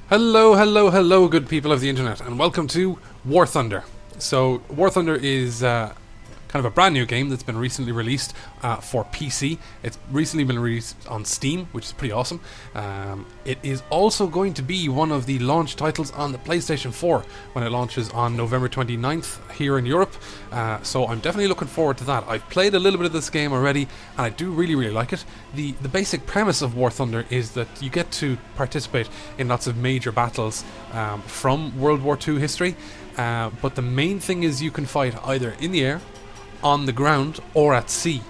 Hello, hello, hello, good people of the internet, and welcome to War Thunder. So, War Thunder is kind of a brand new game that's been recently released for PC. It's recently been released on Steam, which is pretty awesome. It is also going to be one of the launch titles on the PlayStation 4 when it launches on November 29th here in Europe. So I'm definitely looking forward to that. I've played a little bit of this game already, and I do really like it. The basic premise of War Thunder is that you get to participate in lots of major battles from World War II history, but the main thing is you can fight either in the air, on the ground, or at sea.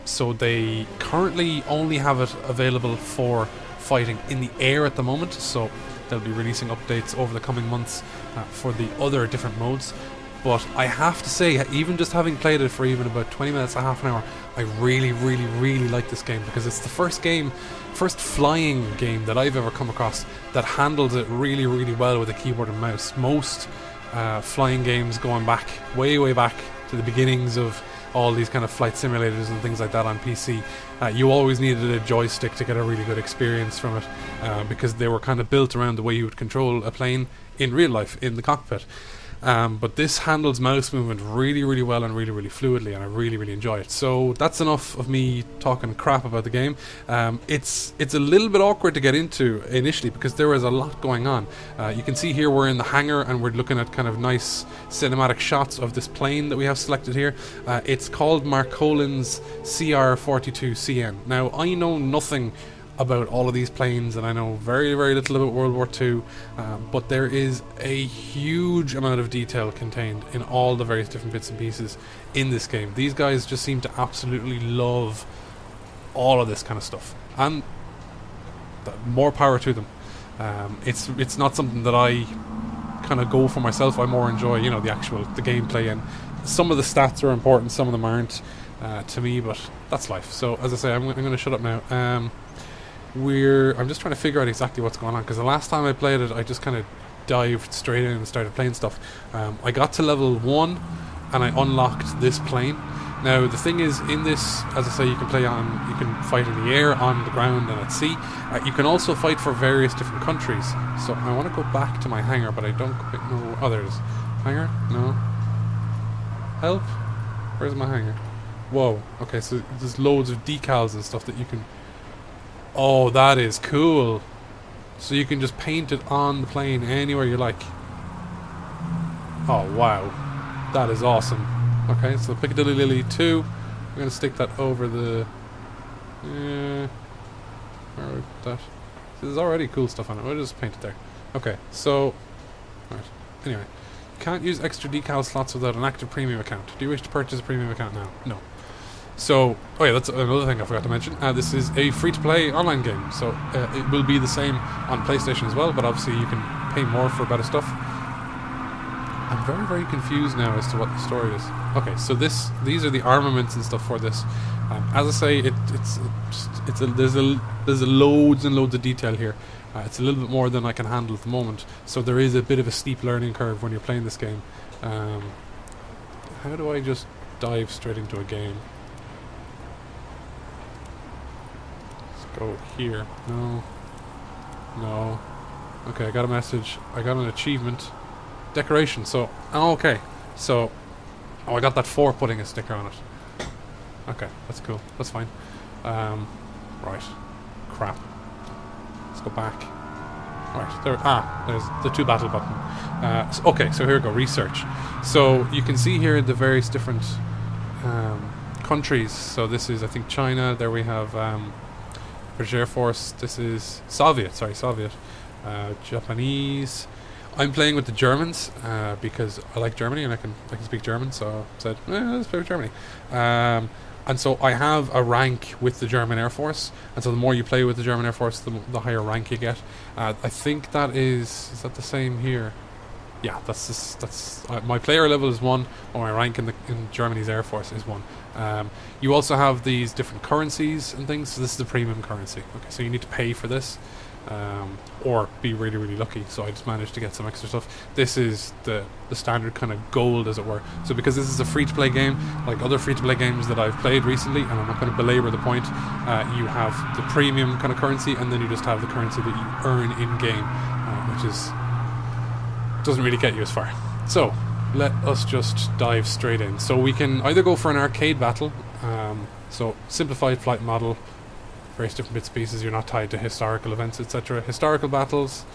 So they currently only have it available for fighting in the air at the moment, so they'll be releasing updates over the coming months for the other different modes. But I have to say, even just having played it for even about 20 minutes, a half an hour, I really like this game, because it's the first flying game that I've ever come across that handles it really well with a keyboard and mouse. Most flying games going back, way back to the beginnings of all these kind of flight simulators and things like that on PC, you always needed a joystick to get a really good experience from it, because they were kind of built around the way you would control a plane in real life in the cockpit. But this handles mouse movement really well and really fluidly, and I really enjoy it. So that's enough of me talking crap about the game. It's a little bit awkward to get into initially because there is a lot going on. You can see here we're in the hangar and we're looking at kind of nice cinematic shots of this plane that we have selected here. It's called Marcolin's CR-42CN. Now, I know nothing about all of these planes, and I know very little about World War II, but there is a huge amount of detail contained in all the various different bits and pieces in this game. These guys just seem to absolutely love all of this kind of stuff, and more power to them. It's not something that I kind of go for myself. I more enjoy, the gameplay, and some of the stats are important, some of them aren't to me, but that's life. So as I say, I'm going to shut up now. I'm just trying to figure out exactly what's going on, because the last time I played it I just kind of dived straight in and started playing stuff. I got to level 1 and I unlocked this plane. Now the thing is, in this, as I say, you can fight in the air, on the ground, and at sea. You can also fight for various different countries. So I want to go back to my hangar, but I don't quite know. Oh, there it is. Hangar? No. Help? Where's my hangar? Whoa. Okay, so there's loads of decals and stuff that you can... Oh, that is cool. So you can just paint it on the plane anywhere you like. Oh, wow. That is awesome. Okay, so Piccadilly Lily 2. I'm going to stick that over the... that. There's already cool stuff on it. We'll just paint it there. Okay, so... Right. Anyway. You can't use extra decal slots without an active premium account. Do you wish to purchase a premium account now? No. So, oh yeah, that's another thing I forgot to mention. This is a free-to-play online game, so it will be the same on PlayStation as well, but obviously you can pay more for better stuff. I'm very confused now as to what the story is. Okay, so these are the armaments and stuff for this. As I say, there's loads and loads of detail here. It's a little bit more than I can handle at the moment, so there is a bit of a steep learning curve when you're playing this game. How do I just dive straight into a game? Go here. No. Okay, I got a message. I got an achievement. Decoration. So, okay. So, I got that for putting a sticker on it. Okay, that's cool. That's fine. Right. Crap. Let's go back. Right. There's the to battle button. Okay, so here we go. Research. So, you can see here the various different countries. So, this is, I think, China. There we have... British Air Force. This is Soviet. Japanese. I'm playing with the Germans because I like Germany and I can speak German, so I said, let's play with Germany. And so I have a rank with the German Air Force, and so the more you play with the German Air Force, the higher rank you get. I think that is that the same here? Yeah, that's my player level is 1, or my rank in Germany's Air Force is 1. You also have these different currencies and things. So this is the premium currency. Okay, so you need to pay for this. or be really, really lucky. So I just managed to get some extra stuff. This is the standard kind of gold, as it were. So because this is a free-to-play game, like other free-to-play games that I've played recently, and I'm not going to belabor the point, you have the premium kind of currency, and then you just have the currency that you earn in-game, which doesn't really get you as far. So let us just dive straight in. So we can either go for an arcade battle, so simplified flight model, various different bits and pieces, you're not tied to historical events, etc. Historical battles,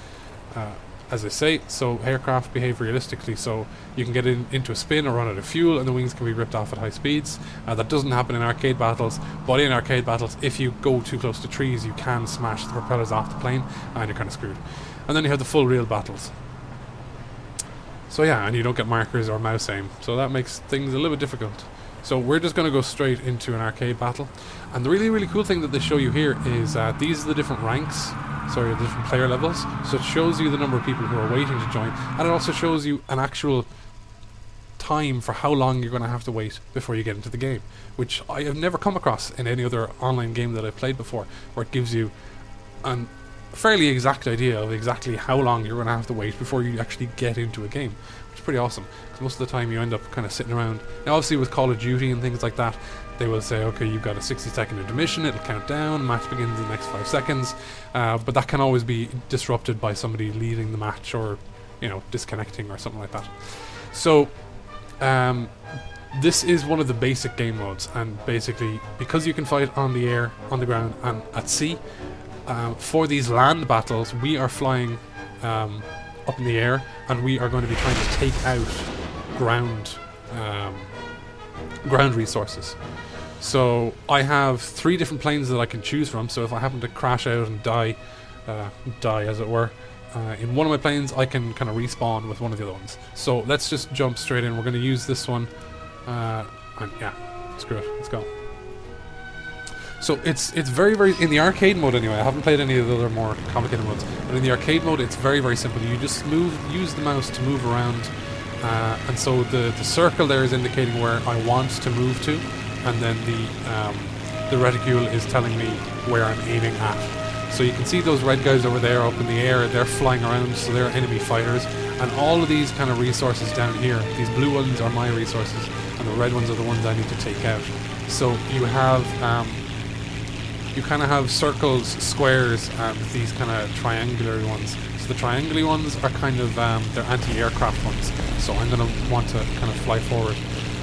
as I say, so aircraft behave realistically, so you can get into a spin or run out of fuel and the wings can be ripped off at high speeds. That doesn't happen in arcade battles, but in arcade battles, if you go too close to trees, you can smash the propellers off the plane and you're kind of screwed. And then you have the full real battles. So yeah, and you don't get markers or mouse aim, so that makes things a little bit difficult. So we're just going to go straight into an arcade battle. And the really, really cool thing that they show you here is these are the different ranks, sorry, the different player levels. So it shows you the number of people who are waiting to join, and it also shows you an actual time for how long you're going to have to wait before you get into the game, which I have never come across in any other online game that I've played before, where it gives you an fairly exact idea of exactly how long you're going to have to wait before you actually get into a game, which is pretty awesome, because most of the time you end up kind of sitting around. Now obviously with Call of Duty and things like that, they will say, okay, you've got a 60-second intermission, it'll count down, match begins in the next 5 seconds, but that can always be disrupted by somebody leaving the match or, you know, disconnecting or something like that. So this is one of the basic game modes, and basically because you can fight on the air, on the ground and at sea, for these land battles we are flying up in the air, and we are going to be trying to take out ground resources. So I have 3 different planes that I can choose from, so if I happen to crash out and die as it were, in one of my planes I can kind of respawn with one of the other ones. So let's just jump straight in. We're going to use this one, and yeah, screw it, let's go. So it's very, very, in the arcade mode anyway, I haven't played any of the other more complicated modes, but in the arcade mode it's very, very simple. You just use the mouse to move around, and so the circle there is indicating where I want to move to, and then the reticule is telling me where I'm aiming at. So you can see those red guys over there up in the air, they're flying around, so they're enemy fighters, and all of these kind of resources down here, these blue ones are my resources, and the red ones are the ones I need to take out. So you have you kind of have circles, squares, and these kind of triangular ones. So the triangular ones are kind of they're anti-aircraft ones. So I'm going to want to kind of fly forward.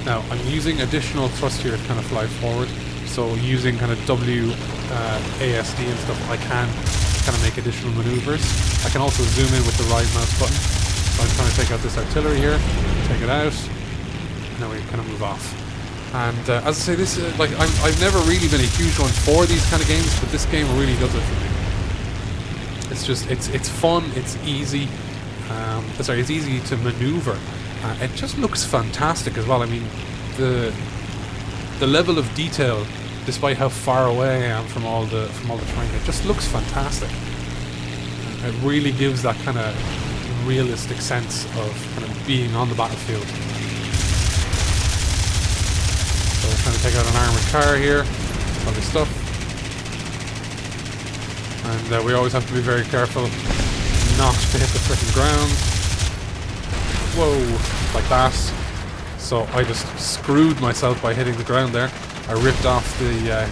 Now I'm using additional thrust here to kind of fly forward. So using kind of WASD and stuff, I can kind of make additional maneuvers. I can also zoom in with the right mouse button. So I'm trying to take out this artillery here, take it out, and then we kind of move off. And as I say, this like I've never really been a huge one for these kind of games, but this game really does it for me. It's just it's fun, it's easy. It's easy to maneuver. It just looks fantastic as well. I mean, the level of detail, despite how far away I am from all the terrain, it just looks fantastic. It really gives that kind of realistic sense of kind of being on the battlefield. So we're trying to take out an armoured car here, all this stuff. And we always have to be very careful not to hit the frickin' ground. Whoa, like that. So I just screwed myself by hitting the ground there. I ripped off the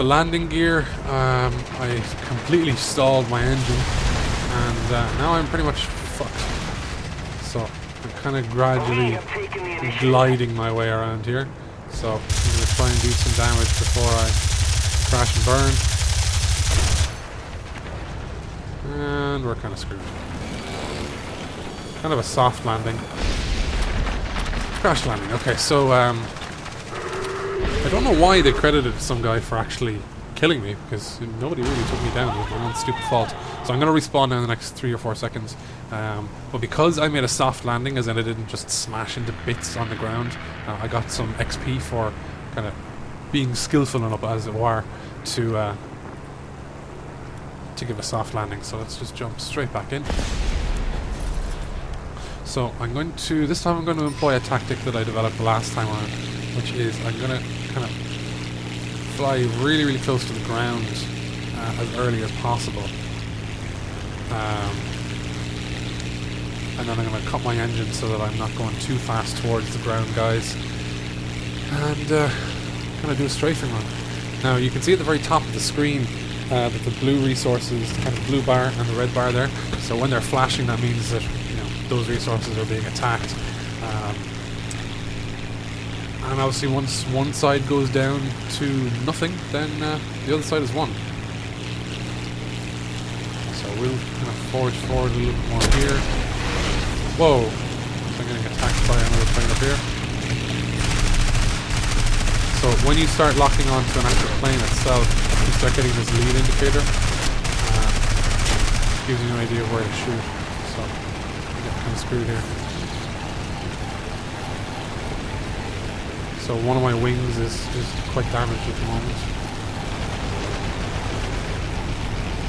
landing gear. I completely stalled my engine, and now I'm pretty much fucked. So I'm kind of gradually gliding my way around here. So I'm going to try and do some damage before I crash and burn. And we're kind of screwed. Kind of a soft landing. Crash landing. Okay, so I don't know why they credited some guy for actually killing me, because nobody really took me down. It was my own stupid fault. So I'm going to respawn now in the next 3 or 4 seconds. But because I made a soft landing, as in I didn't just smash into bits on the ground, I got some XP for kind of being skillful enough, as it were, to give a soft landing. So let's just jump straight back in. So this time I'm going to employ a tactic that I developed last time around, which is I'm going to kind of fly really, really close to the ground, as early as possible. And then I'm going to cut my engine so that I'm not going too fast towards the ground guys. And kind of do a strafing run. Now you can see at the very top of the screen that the blue resources, the kind of blue bar and the red bar there. So when they're flashing, that means that those resources are being attacked. And obviously once one side goes down to nothing, then the other side is won. So we'll kind of forge forward a little bit more here. Whoa! So I'm getting attacked by another plane up here. So when you start locking onto an actual plane itself, you start getting this lead indicator. Gives you an idea of where to shoot. So I get kind of screwed here. So one of my wings is quite damaged at the moment.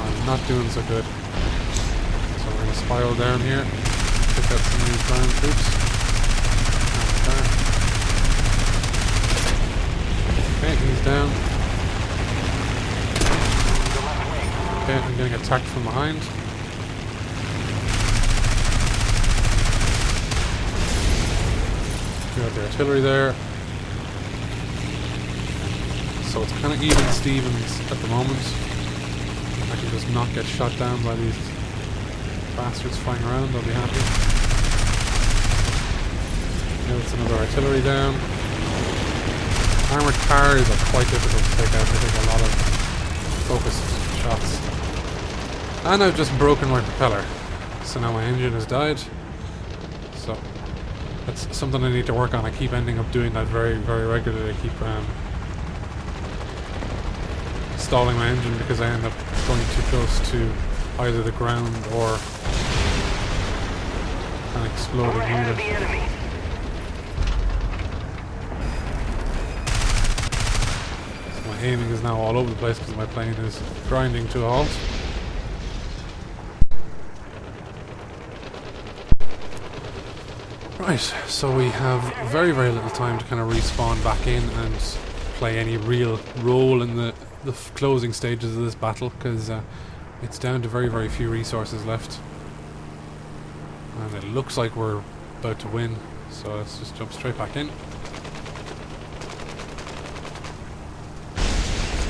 I'm not doing so good. So we're going to spiral down here. Pick out some of these ground troops. Okay, he's down. Okay, I'm getting attacked from behind. We got the artillery there. So it's kind of even Stevens at the moment. I can just not get shot down by these bastards flying around, I'll be happy. Now it's another artillery down. Armoured cars are quite difficult to take out. They take a lot of focused shots. And I've just broken my propeller. So now my engine has died. So that's something I need to work on. I keep ending up doing that very, very regularly. I keep stalling my engine because I end up going too close to either the ground or an exploding unit. So my aiming is now all over the place because my plane is grinding to a halt. Right, so we have very, very little time to kind of respawn back in and play any real role in the closing stages of this battle, because it's down to very, very few resources left. And it looks like we're about to win, so let's just jump straight back in.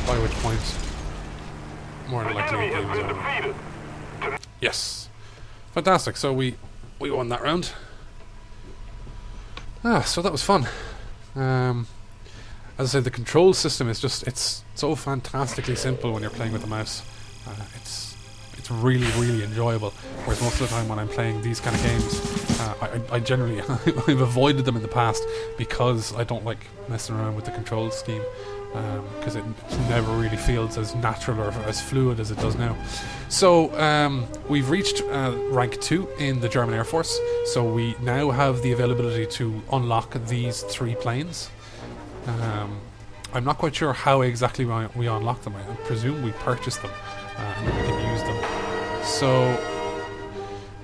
By which point, more than likely the game's over. Yes! Fantastic, so we won that round. So that was fun. As I said, the control system is it's so fantastically simple when you're playing with the mouse. It's really, really enjoyable. Whereas most of the time when I'm playing these kind of games, I generally I've avoided them in the past because I don't like messing around with the control scheme, because it never really feels as natural or as fluid as it does now. So we've reached rank 2 in the German Air Force, so we now have the availability to unlock these 3 planes. I'm not quite sure how exactly we unlock them. I presume we purchase them and then we can use them. So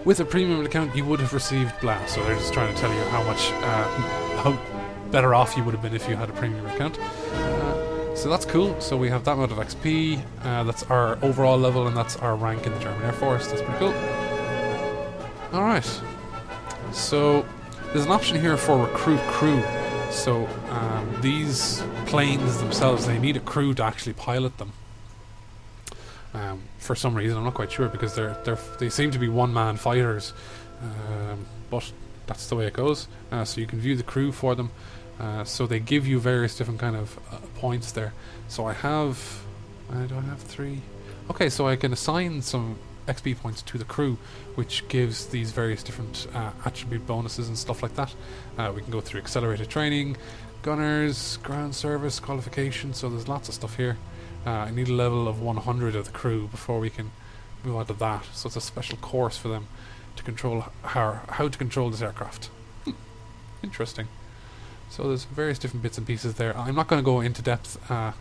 with a premium account you would have received blah, so they're just trying to tell you how much how better off you would have been if you had a premium account. So that's cool. So we have that amount of XP, that's our overall level, and that's our rank in the German Air Force. That's pretty cool. Alright, so there's an option here for recruit crew. So these planes themselves, they need a crew to actually pilot them. For some reason, I'm not quite sure, because they seem to be one-man fighters, but that's the way it goes. So you can view the crew for them. So they give you various different kind of points there. So do I have 3? Okay, so I can assign some XP points to the crew, which gives these various different attribute bonuses and stuff like that. We can go through accelerated training, gunners, ground service, qualification, so there's lots of stuff here. I need a level of 100 of the crew before we can move on to that, so it's a special course for them to control how to control this aircraft. Interesting. So there's various different bits and pieces there. I'm not going to go into depth on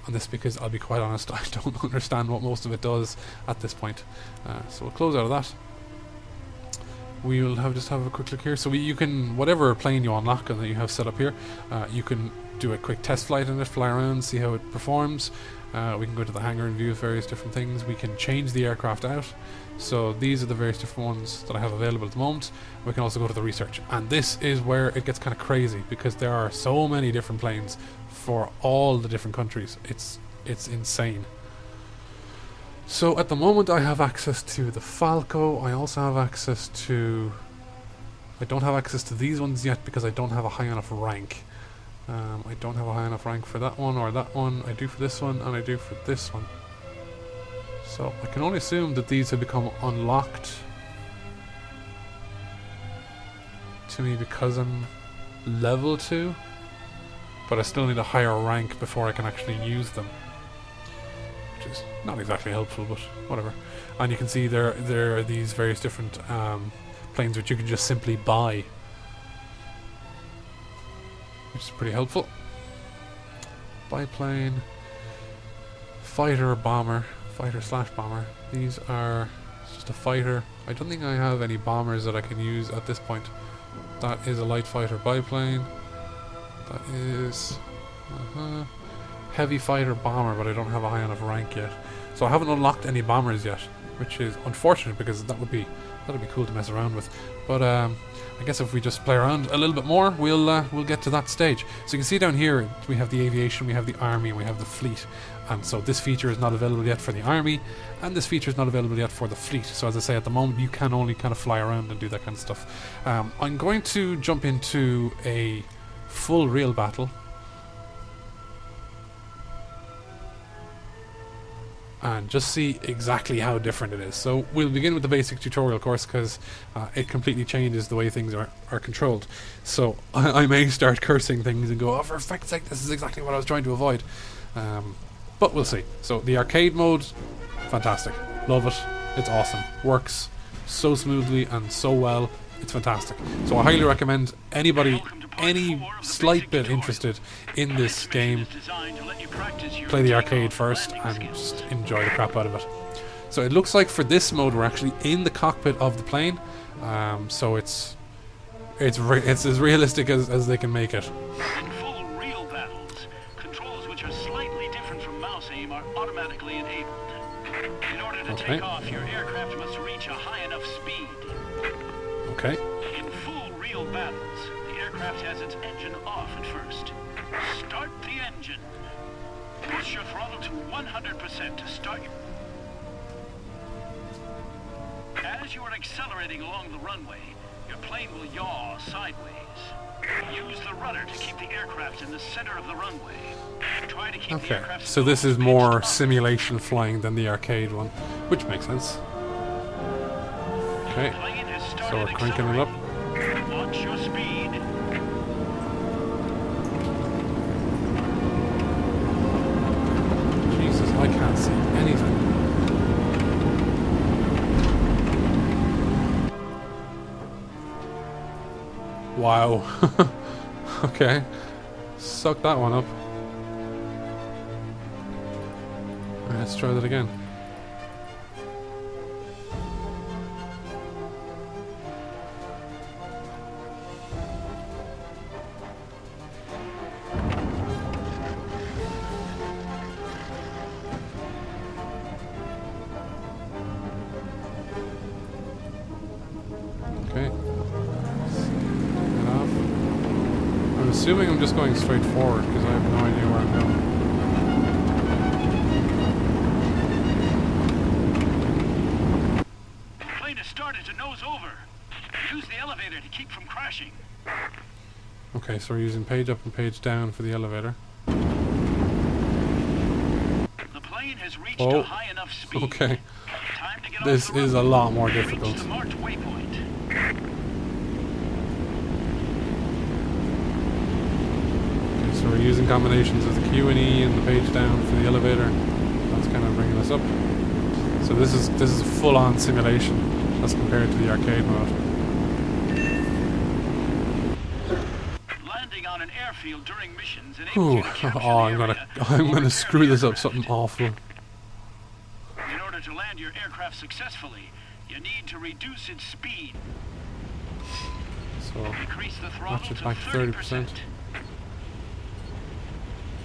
this because I'll be quite honest, I don't understand what most of it does at this point. So we'll close out of that. We'll just have a quick look here. So you can, whatever plane you unlock and that you have set up here, you can do a quick test flight in it, fly around, see how it performs. We can go to the hangar and view various different things. We can change the aircraft out. So these are the various different ones that I have available at the moment. We can also go to the research. And this is where it gets kind of crazy, because there are so many different planes for all the different countries. It's insane. So at the moment I have access to the Falco. I also have access to... I don't have access to these ones yet because I don't have a high enough rank. I don't have a high enough rank for that one or that one. I do for this one and I do for this one. So I can only assume that these have become unlocked to me because I'm level 2. But I still need a higher rank before I can actually use them. Which is not exactly helpful, but whatever. And you can see there are these various different planes which you can just simply buy, which is pretty helpful. Biplane, fighter, bomber, fighter/bomber. These are just a fighter. I don't think I have any bombers that I can use at this point. That is a light fighter biplane. That is heavy fighter bomber, but I don't have a high enough rank yet. So I haven't unlocked any bombers yet, which is unfortunate because that'd be cool to mess around with. But I guess if we just play around a little bit more, we'll get to that stage. So you can see down here we have the aviation, we have the army, and we have the fleet. And so this feature is not available yet for the army, and this feature is not available yet for the fleet. So as I say, at the moment you can only kind of fly around and do that kind of stuff. I'm going to jump into a full real battle. And just see exactly how different it is. So we'll begin with the basic tutorial course because it completely changes the way things are controlled. So I may start cursing things and go, oh, for fuck's sake, this is exactly what I was trying to avoid. But we'll see. So the arcade mode, fantastic. Love it. It's awesome. Works so smoothly and so well. It's fantastic. So I highly recommend anybody, any slight bit interested in this game, play the arcade first and just enjoy the crap out of it. So it looks like for this mode we're actually in the cockpit of the plane, so it's as realistic as they can make it. In full real battles, controls which are slightly different from mouse aim are automatically enabled. In order to take off, your aircraft must reach a high enough speed. Okay. In full real battles, the aircraft has its engine off at first. Start the engine. Push your throttle to 100% to start your... As you are accelerating along the runway, your plane will yaw sideways. Use the rudder to keep the aircraft in the center of the runway. Try to keep the aircraft... So this is more simulation flying than the arcade one, which makes sense. Okay, so we're cranking it up. Watch your speed. Jesus, I can't see anything. Wow. Okay. Suck that one up. Alright, let's try that again. Okay. Get off. I'm assuming I'm just going straight forward because I have no idea where I'm going. The plane has started to nose over. Use the elevator to keep from crashing. Okay, so we're using page up and page down for the elevator. The plane has reached a high enough speed. Okay. Time to get This off the is runway. a lot more difficult. Reach the marked waypoint. Okay, so we're using combinations of the Q and E and the page down for the elevator. That's kind of bringing us up. So this is a full-on simulation as compared to the arcade mode. Landing on an airfield during missions enables you to capture the I'm gonna screw this up something awful. In order to land your aircraft successfully, you need to reduce its speed. So Increase the throttle watch it to back 30%.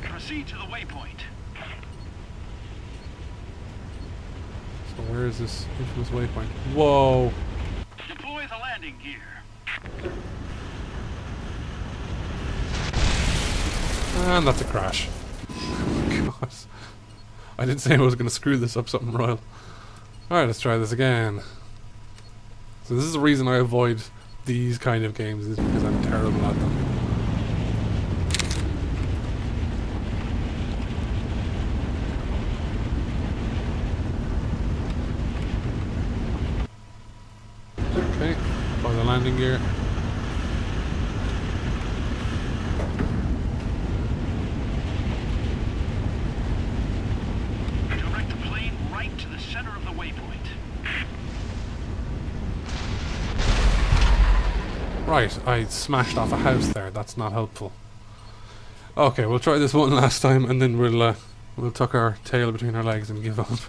Proceed to the waypoint. Where is this infamous waypoint? Whoa! Deploy the landing gear. And that's a crash. Oh, God. I didn't say I was going to screw this up something royal. Alright, let's try this again. So this is the reason I avoid these kind of games, is because I'm terrible at them. Okay, for the landing gear. Direct the plane right to the center of the waypoint. Right, I smashed off a house there. That's not helpful. Okay, we'll try this one last time, and then we'll tuck our tail between our legs and give up.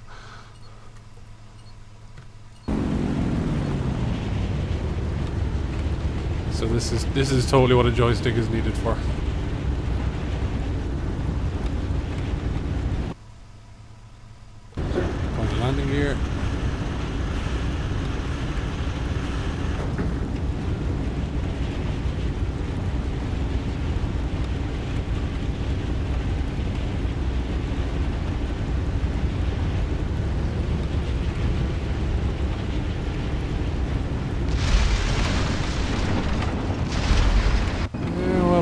So this is totally what a joystick is needed for. On the landing gear.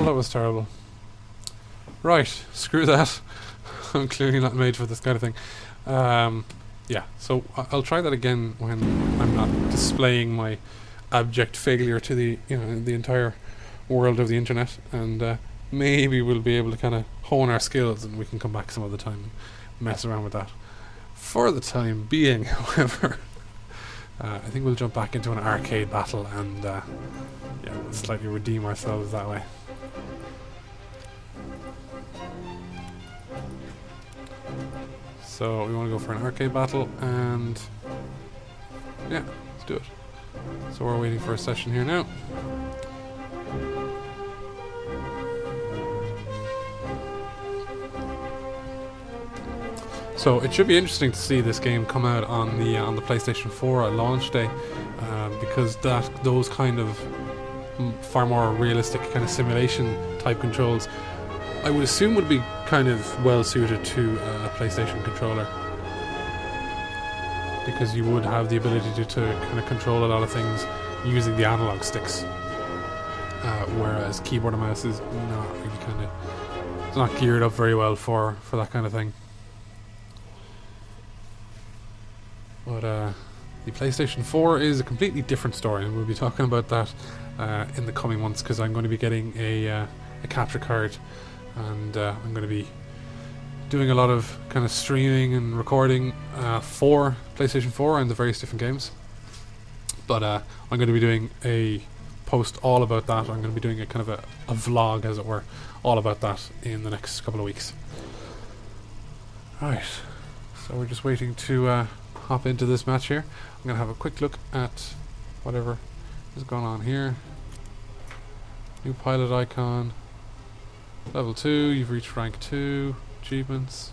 That was terrible. Right, screw that. I'm clearly not made for this kind of thing. Yeah, so I'll try that again when I'm not displaying my abject failure to the entire world of the internet, and maybe we'll be able to kind of hone our skills, and we can come back some other time and mess around with that. For the time being, however, I think we'll jump back into an arcade battle and yeah, we'll slightly redeem ourselves that way. So we want to go for an arcade battle, and yeah, let's do it. So we're waiting for a session here now. So it should be interesting to see this game come out on the PlayStation 4 at launch day, because those kind of far more realistic kind of simulation type controls, I would assume, would be kind of well suited to a PlayStation controller, because you would have the ability to kind of control a lot of things using the analog sticks, whereas keyboard and mouse is not really it's not geared up very well for that kind of thing. But the PlayStation 4 is a completely different story, and we'll be talking about that in the coming months, because I'm going to be getting a capture card, and I'm going to be doing a lot of kind of streaming and recording for PlayStation 4 and the various different games. But I'm going to be doing a post all about that. I'm going to be doing a kind of a vlog, as it were, all about that in the next couple of weeks. Alright, so we're just waiting to hop into this match here. I'm going to have a quick look at whatever is going on here. New pilot icon. Level 2, you've reached rank 2. Achievements.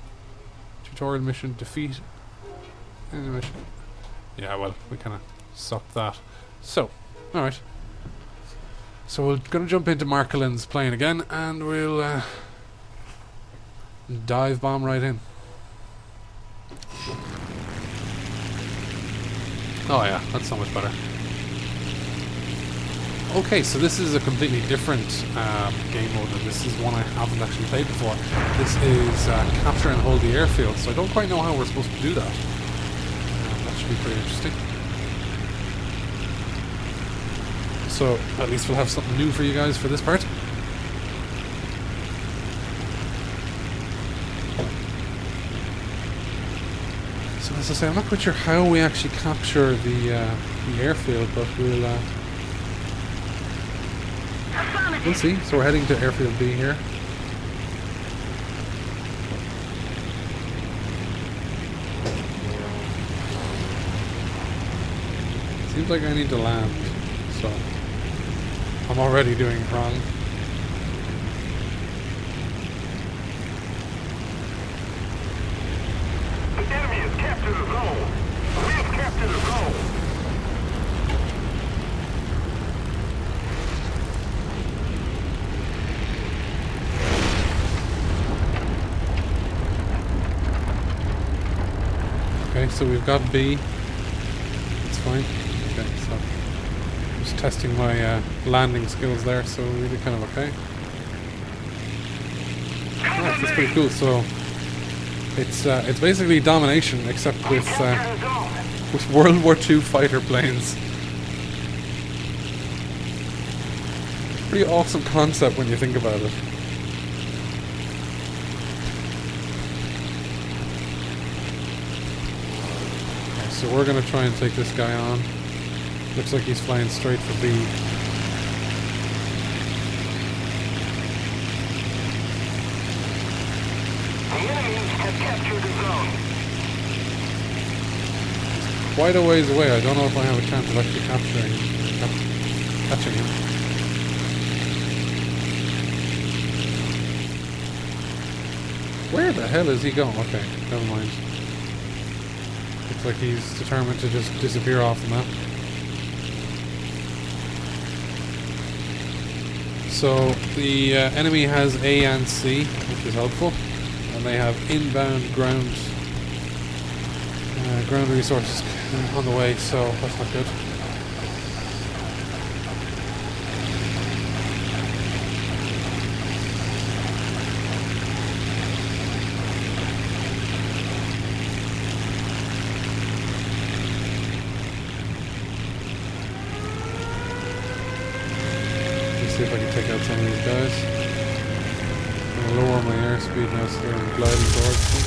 Tutorial mission, defeat. Mission. Yeah, well, we kind of sucked that. So, alright. So we're going to jump into Markelin's plane again, and we'll dive bomb right in. Oh yeah, that's so much better. Okay, so this is a completely different game mode, and this is one I haven't actually played before. This is capture and hold the airfield, so I don't quite know how we're supposed to do that. That should be pretty interesting. So at least we'll have something new for you guys for this part. So as I say, I'm not quite sure how we actually capture the airfield, but we'll see. So we're heading to airfield B here. Seems like I need to land, so I'm already doing it wrong. The enemy has captured the zone. We have so we've got B. It's fine. Okay, so just testing my landing skills there, so really kind of okay. Alright, that's pretty cool. So it's basically domination, except with World War II fighter planes. Pretty awesome concept when you think about it. Okay, so we're gonna try and take this guy on. Looks like he's flying straight for B. The enemies have captured the zone. He's quite a ways away. I don't know if I have a chance of actually catching him. Where the hell is he going? Okay, never mind. Looks like he's determined to just disappear off the map. So the enemy has A and C, which is helpful, and they have inbound ground resources on the way, so that's not good. See if I can take out some of these guys. I'm going to lower my airspeed now so I'm gliding towards them.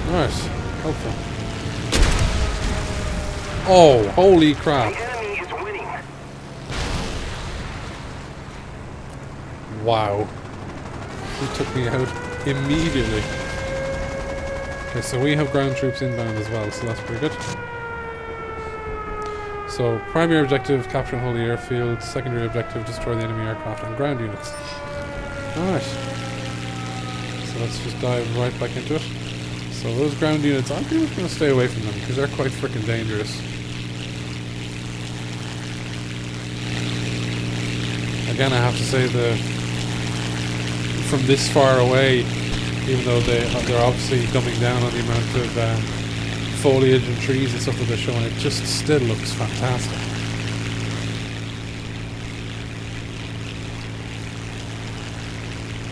Alright, helpful. Oh, holy crap. The enemy is winning. Wow. He took me out immediately. Okay, so we have ground troops inbound as well, so that's pretty good. So, primary objective, capture and hold the airfield. Secondary objective, destroy the enemy aircraft and ground units. Alright. So let's just dive right back into it. So those ground units, I'm pretty much going to stay away from them, because they're quite freaking dangerous. Again, I have to say from this far away, even though they're obviously dumbing down on the amount of foliage and trees and stuff that they're showing, it just still looks fantastic.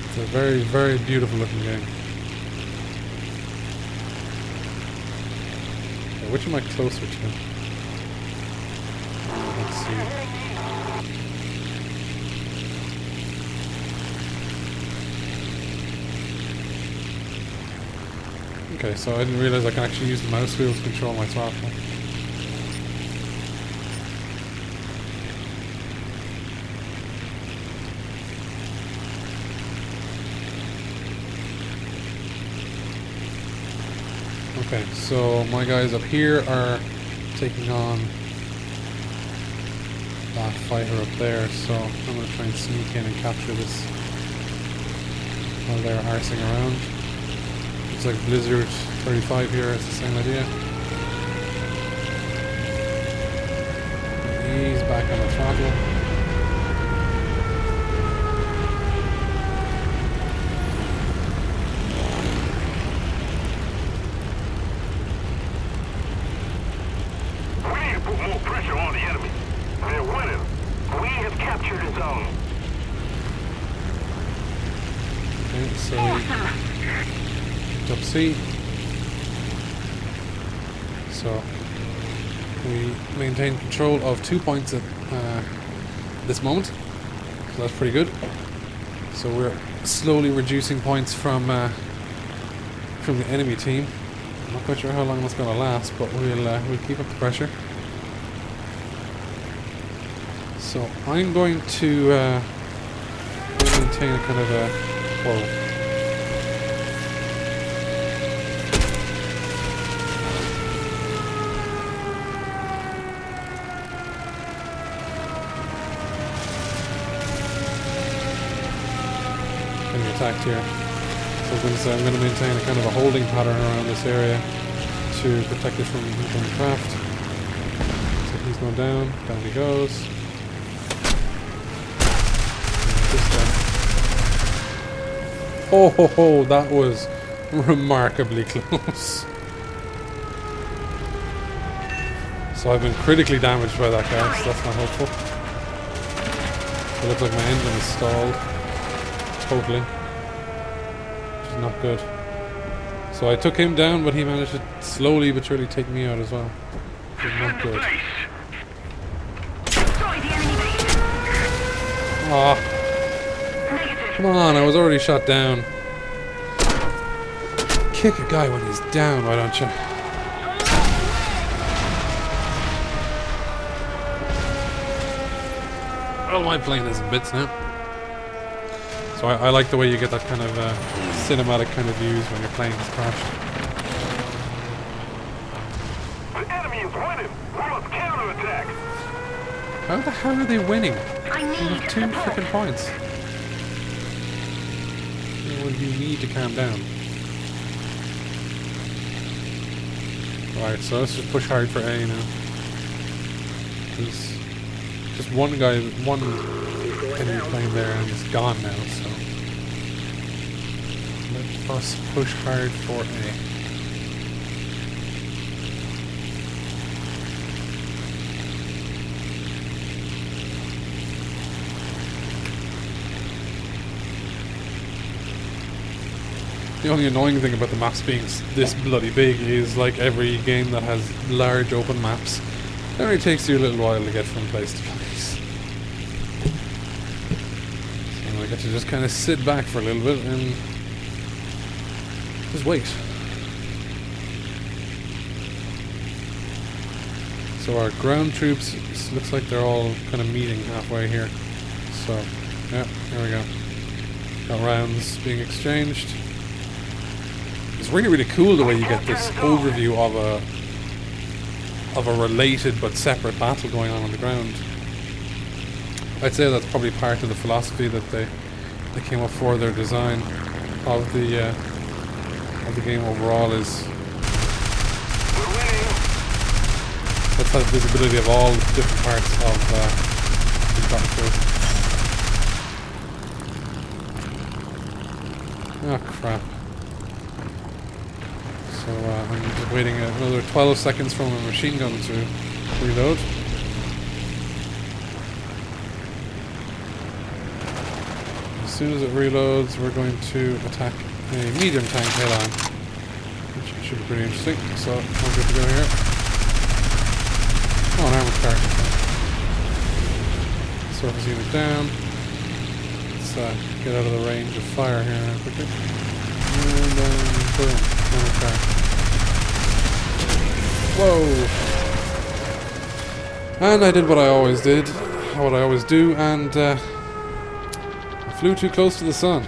It's a very, very beautiful looking game. Okay, which am I closer to? Let's see. Okay, so I didn't realize I can actually use the mouse wheel to control my throttle. Okay, so my guys up here are taking on that fighter up there, so I'm going to try and sneak in and capture this while they're arsing around. Looks like Blizzard 35 here, it's the same idea. He's back on the throttle. We need to put more pressure on the enemy. They're winning. We have captured the zone. Okay, so up C. So we maintain control of 2 points at this moment, so that's pretty good. So we're slowly reducing points from the enemy team. I'm not quite sure how long that's going to last, but we'll keep up the pressure. So I'm going to maintain a kind of a getting attacked here. So I'm going to maintain a kind of a holding pattern around this area to protect it from incoming craft. So he's going down he goes. And this guy. ho ho ho, that was remarkably close. So I've been critically damaged by that guy, so that's not helpful. It looks like my engine is stalled. Totally. Which is not good. So I took him down, but he managed to slowly but surely take me out as well. Which is not good. Aw. Come on, I was already shot down. Kick a guy when he's down, why don't you? Well, my plane is in bits now. So I like the way you get that kind of cinematic kind of views when your plane has crashed. The enemy is winning. We must counterattack. How the hell are they winning? You have 2 freaking points. Well, you need to calm down. Right, so let's just push hard for A now. There's just one guy, one enemy plane there, and it's gone now, so let us push hard for A. The only annoying thing about the maps being this bloody big is, like every game that has large open maps, it only takes you a little while to get from place to place. So I get to just kind of sit back for a little bit and just wait. So our ground troops, it looks like they're all kind of meeting halfway here. So, yeah, here we go. Got rounds being exchanged. It's really, really cool the way you get this overview of a related but separate battle going on the ground. I'd say that's probably part of the philosophy that they came up for their design of the game overall is let's have visibility of all the different parts of the battlefield. Oh crap. So I'm just waiting another 12 seconds for my machine gun to reload. As soon as it reloads, we're going to attack a medium tank head on, which should be pretty interesting. So I'm good to go here. Oh, an armored car. Surface unit down. Let's get out of the range of fire here quickly. And then boom. Okay. Whoa! And I did what I always do, and I flew too close to the sun.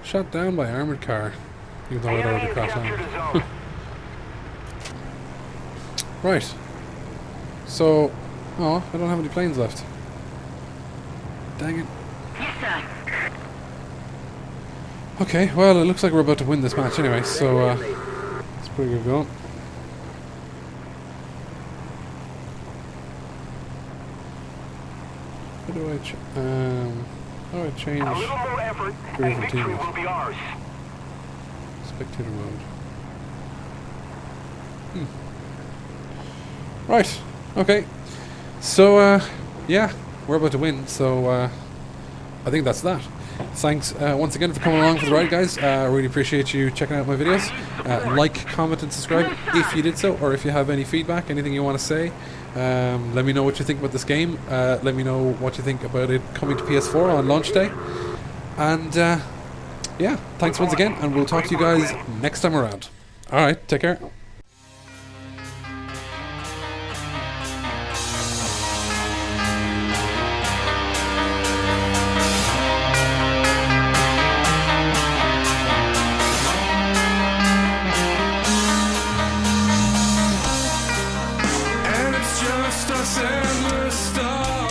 Shot down by armored car, even though I'd already crashed on. Right. So, oh, I don't have any planes left. Dang it. Yes, sir. Okay, well, it looks like we're about to win this match anyway, so it's pretty good going. How do I change? A little more effort, and victory will be ours. Spectator mode. Right. Okay. So, yeah, we're about to win. So, I think that's that. Thanks once again for coming along for the ride, guys. I really appreciate you checking out my videos. Like, comment, and subscribe if you did so, or if you have any feedback, anything you want to say. Let me know what you think about this game. Let me know what you think about it coming to PS4 on launch day. And yeah, thanks once again, and we'll talk to you guys next time around. Alright, take care. endless stars.